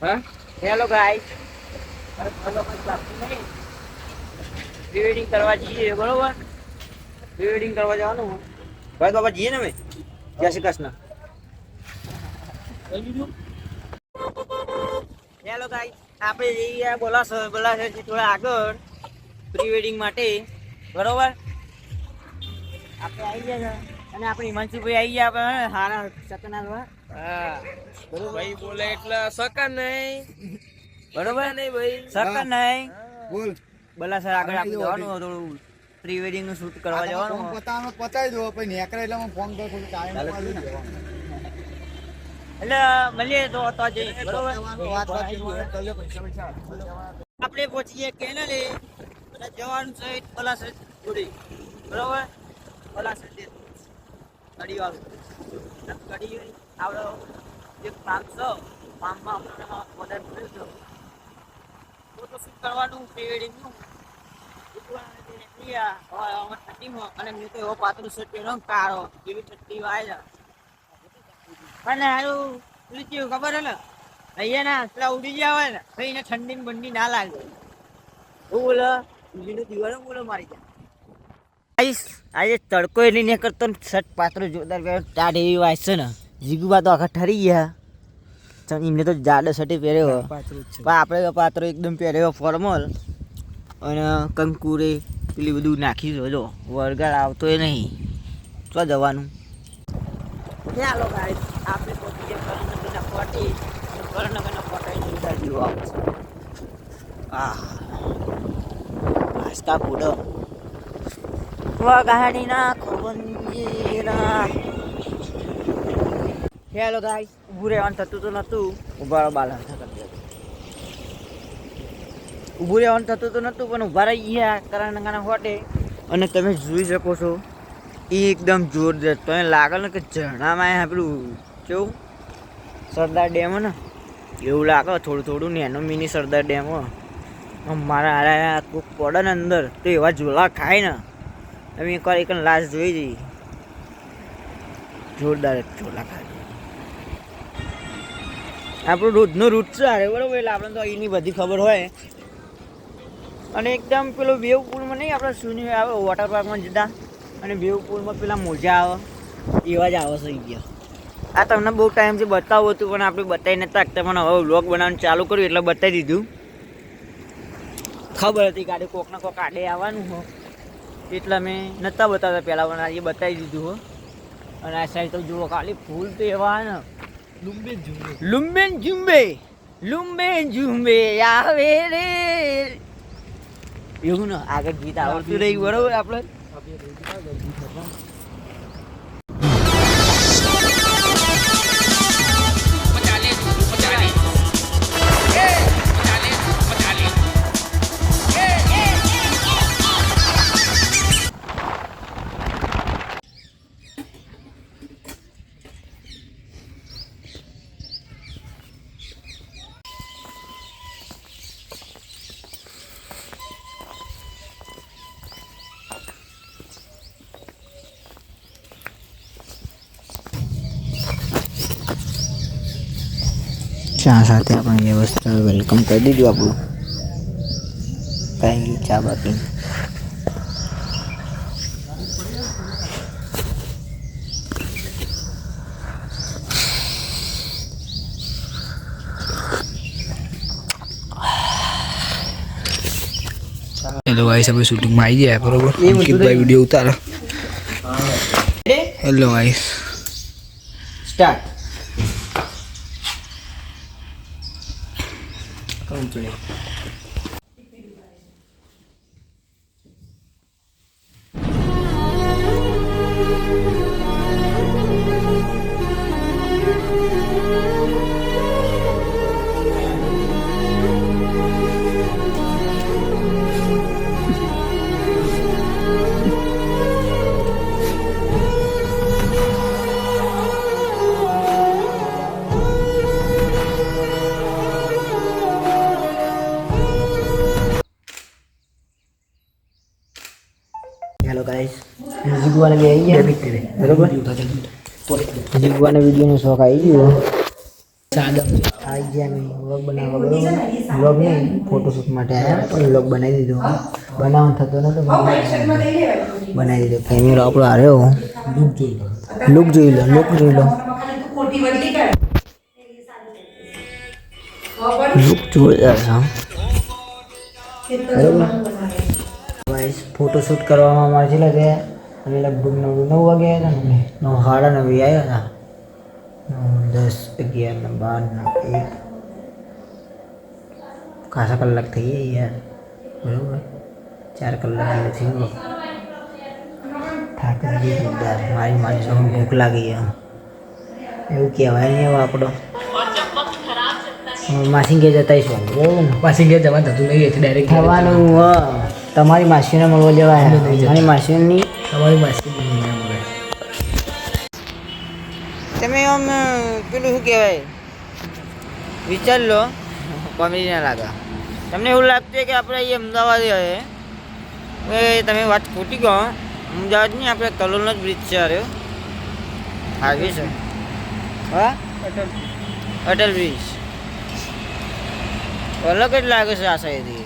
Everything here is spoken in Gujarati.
હા હેલો ગાઈસ, પ્રી વેડિંગ કરવા જઈએ બરોબર. પ્રી વેડિંગ કરવા જવાનું ભાઈ બાબા જઈએ ને અમે. જય શ્રી કૃષ્ણ. હેલો ગાઈસ, આપણે જઈએ બોલાસર થી થોડા આગળ પ્રી વેડિંગ માટે બરોબર. આપણે આવી ગયા અને આપણે હિમાંશુભાઈ આવી ગયા. આપણે હારા સકના હા ભાઈ બોલે એટલે સકા નહીં બરોબર નહીં ભાઈ સકન નહીં બોલ બોલાસર આગળ આપણે જવાનું થોડું પ્રી વેડિંગ નું શૂટ કરવા જવાનું. પતાવી દો પછી નેકરે એટલે હું ફોન કરું થોડું ટાઈમ એટલે મળીએ તો જઈએ બરોબર. આપણે પહોંચીએ કેનલે અને જવાનું છે પલાસર જોડે બરોબર. પલાસર કડી વાળું કડી આવડો એક ફાર્મ છે. ફાર્મમાં મદદ કર્યું ફોટો શૂટ કરવાનું પ્રી વેડિંગનું. અને મેં તો એવો પાતળું શર્ટ પહેર્યો કાળો એવી ઠંડી વાય અને હારું પેલું કેવું ખબર હે ને અહીંયા ના પેલા ઉડી ગયા હોય ને તો એને ઠંડી બંડી ના લાગે. હું બોલો દિવાળો બોલો મારી જાય આજે તડકો એ નહીં કરતો ને શર્ટ પાતળું જોરદાર પહેર્યો ટાઢ એવી વાય છે ને. જીગુબા તો આખા ઠરી ગયા. એમને તો જાડો શર્ટ પહેર્યો પણ આપણે પાતળો એકદમ પહેર્યો ફોર્મલ અને કંકુરે પેલી બધું નાખી જો વળગાડ આવતો એ નહીં. તો જવાનું ચાલો ગાઈસ, આપણે પહોંચી ગયા કરણનગરના કોટી. કરણનગરના કોટાની જોરદાર વ્યૂ આવે છે. આસ્કા પૂડો ગાડીના ખોબંજીના. હેલો ગાઈસ, ઊભું રહેવાનું થતું તો નહોતું. ઊભા બાલા ઊભું રહેવાનું થતું તો નહોતું પણ ઊભા રહી ગયા કરણનગરના હોટે. અને તમે જોઈ શકો છો એકદમ જોરદાર. તો લાગે ને કે ઝરણામાં પેલું કેવું સરદાર ડેમ ને એવું લાગે. થોડું થોડું નેનો મિની સરદાર ડેમ. મારા હારા કોક પડે ને અંદર તો એવા ઝોલા ખાય ને. અમે એકવાર એક લાશ જોઈ જઈએ જોરદાર ઝોલા ખાય. આપણું રોજનો રૂટ છે અરે બરોબર. એટલે આપણે તો અહીંની બધી ખબર હોય. અને એકદમ પેલો વેવ પુલમાં નહીં આપણે સુની આવે વોટર પાર્કમાં જતા અને વેવ પુલમાં પેલા મોજા આવે એવા જ આવે છે ગયા. આ તમને બહુ ટાઈમથી બતાવું હતું પણ આપણે બતાવી નતા શકતા. પણ હવે વ્લોગ બનાવવાનું ચાલુ કર્યું એટલે બતાવી દીધું. ખબર હતી ગાડી કોક ના કોક આડે આવવાનું હો એટલે મેં નહોતા બતાવતા પહેલાં પણ આજે બતાવી દીધું હો. અને આ સાઈડ તો જુઓ ખાલી ફૂલ તો એવા ને લુંબેન ઝુંબે લુંબેન ઝુંબે આવે રે એવું ને. આગળ ગીત આવડતું રહ્યું બરોબર. આપણે ચા સાથે આપણે વ્યવસ્થા વેલકમ કરી દીધું આપણું. કાંઈ ચા બાકી હેલો ગાઈસ, આપણે શૂટિંગમાં આવી ગયા બરોબર. અંકિતભાઈ વિડીયો ઉતારો. Hello guys, start. Hello guys, જીગવાને બે આવી ગયા બરોબર. જીગવાને વિડીયોનો શોખ આવી ગયો. આવી ગયા અમે વ્લોગ બનાવવા બરોબર વ્લોગ નહીં ફોટોશૂટ માટે આવ્યા પણ વ્લોગ બનાવી દીધો બનાવવાનો થતો નતો બનાવી દીધો કેમેરો આપણો આવ્યો લુક જોઈ લો લુક જોરદાર છે બરોબર ગાઈસ ફોટોશૂટ કરવામાં અમારે છે લાગે અને લગભગ 9 વાગે આવ્યા હતા ને 9 સાડા 9 આવ્યા હતા 10 11 12 1 ખાસા કલાક થઈ ગયા યાર બરોબર 4 કલાક જેવું થયું થાક લાગી જોરદાર મારી માણસો ભૂખ લાગી એવું કહેવાય નહીં હવે આપણો માસી ઘેર જતા શું બરોબર ને પાછી ઘેર જવા થતું નહીં એટલે ડાયરેક્ટ થવાનું તમારી માસીને મળવા જવાય મારી માસીની તમારી માસી નહીં મળે તમે આમ પેલું શું કહેવાય વિચાર લો કોમેડી ના લાગે તમને એવું લાગતું કે આપણે અહીં અમદાવાદ હવે તમે વાત ખોટી કહો અમદાવાદ નહીં આપણે કલોલનો જ બ્રિજ છે અરે હાઈવે છે હા અટલ બ્રિજ અલગ જ લાગે છે આ સાઈડથી